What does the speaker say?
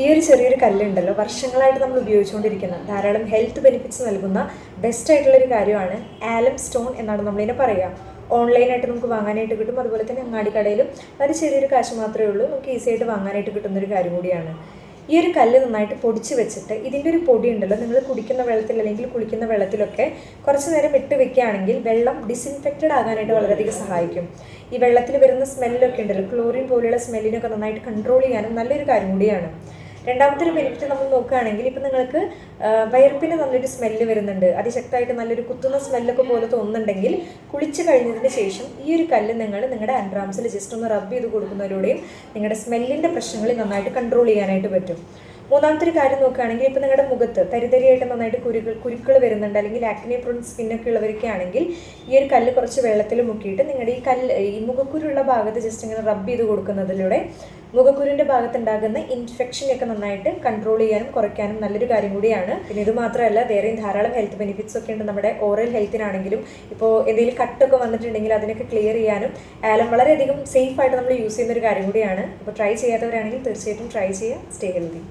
ഈ ഒരു ചെറിയൊരു കല്ലുണ്ടല്ലോ വർഷങ്ങളായിട്ട് നമ്മൾ ഉപയോഗിച്ചുകൊണ്ടിരിക്കുന്ന ധാരാളം ഹെൽത്ത് ബെനിഫിറ്റ്സ് നൽകുന്ന ബെസ്റ്റ് ആയിട്ടുള്ളൊരു കാര്യമാണ് ആലം സ്റ്റോൺ എന്നാണ് നമ്മളിതിനെ പറയുക. ഓൺലൈനായിട്ട് നമുക്ക് വാങ്ങാനായിട്ട് കിട്ടും. അതുപോലെ തന്നെ അങ്ങാടി കടയിലും ഒരു ചെറിയൊരു കാശ് മാത്രമേ ഉള്ളൂ, നമുക്ക് ഈസി ആയിട്ട് വാങ്ങാനായിട്ട് കിട്ടുന്നൊരു കാര്യം കൂടിയാണ്. ഈ ഒരു കല്ല് നന്നായിട്ട് പൊടിച്ച് വെച്ചിട്ട് ഇതിൻ്റെ ഒരു പൊടി ഉണ്ടല്ലോ നിങ്ങൾ കുടിക്കുന്ന വെള്ളത്തിൽ അല്ലെങ്കിൽ കുളിക്കുന്ന വെള്ളത്തിലൊക്കെ കുറച്ച് നേരം ഇട്ട് വെക്കുകയാണെങ്കിൽ വെള്ളം ഡിസിൻഫെക്റ്റഡ് ആകാനായിട്ട് വളരെയധികം സഹായിക്കും. ഈ വെള്ളത്തിൽ വരുന്ന സ്മെല്ലൊക്കെ ഉണ്ടല്ലോ, ക്ലോറിൻ പോലെയുള്ള സ്മെല്ലിനൊക്കെ നന്നായിട്ട് കൺട്രോൾ ചെയ്യാനും നല്ലൊരു കാര്യം കൂടിയാണ്. രണ്ടാമത്തെ ഒരു ബെനിഫിറ്റ് നമ്മൾ നോക്കുകയാണെങ്കിൽ ഇപ്പം നിങ്ങൾക്ക് വയർപ്പിന് നല്ലൊരു സ്മെല്ല് വരുന്നുണ്ട്, അതിശക്തമായിട്ട് നല്ലൊരു കുത്തുന്ന സ്മെല്ലൊക്കെ പോലെ തോന്നുന്നുണ്ടെങ്കിൽ കുളിച്ച് കഴിഞ്ഞതിന് ശേഷം ഈ ഒരു കല്ല് നിങ്ങളുടെ ആൻഡ്രാംസിൽ ജസ്റ്റ് ഒന്ന് റബ്ബ് ചെയ്ത് കൊടുക്കുന്നതിലൂടെയും നിങ്ങളുടെ സ്മെല്ലിൻ്റെ പ്രശ്നങ്ങൾ നന്നായിട്ട് കൺട്രോൾ ചെയ്യാനായിട്ട് പറ്റും. മൂന്നാമത്തെ ഒരു കാര്യം നോക്കുകയാണെങ്കിൽ ഇപ്പം നിങ്ങളുടെ മുഖത്ത് തരിതരിയായിട്ട് നന്നായിട്ട് കുരുക്കൾ വരുന്നുണ്ട്, അല്ലെങ്കിൽ ആക്നെ പ്രോൺ സ്കിന്നൊക്കെ ഉള്ളവരൊക്കെ ആണെങ്കിൽ ഈ ഒരു കല്ല് കുറച്ച് വെള്ളത്തിൽ മുക്കിയിട്ട് നിങ്ങളുടെ ഈ മുഖക്കുരുള്ള ഭാഗത്ത് ജസ്റ്റ് ഇങ്ങനെ റബ്ബ് ചെയ്ത് കൊടുക്കുന്നതിലൂടെ മുഖക്കുരുവിൻ്റെ ഭാഗത്തുണ്ടാകുന്ന ഇൻഫെക്ഷനൊക്കെ നന്നായിട്ട് കൺട്രോൾ ചെയ്യാനും കുറയ്ക്കാനും നല്ലൊരു കാര്യം കൂടിയാണ്. പിന്നെ ഇത് മാത്രമല്ല വേറെയും ധാരാളം ഹെൽത്ത് ബെനിഫിറ്റ്സ് ഒക്കെ ഉണ്ട്. നമ്മുടെ ഓറൽ ഹെൽത്തിനാണെങ്കിലും ഇപ്പോൾ എന്തെങ്കിലും കട്ടൊക്കെ വന്നിട്ടുണ്ടെങ്കിൽ അതിനൊക്കെ ക്ലിയർ ചെയ്യാനും ആലം വളരെയധികം സേഫ് ആയിട്ട് നമ്മൾ യൂസ് ചെയ്യുന്ന ഒരു കാര്യം കൂടിയാണ്. അപ്പോൾ ട്രൈ ചെയ്യാത്തവരാണെങ്കിൽ തീർച്ചയായിട്ടും ട്രൈ ചെയ്യുക. Stay healthy.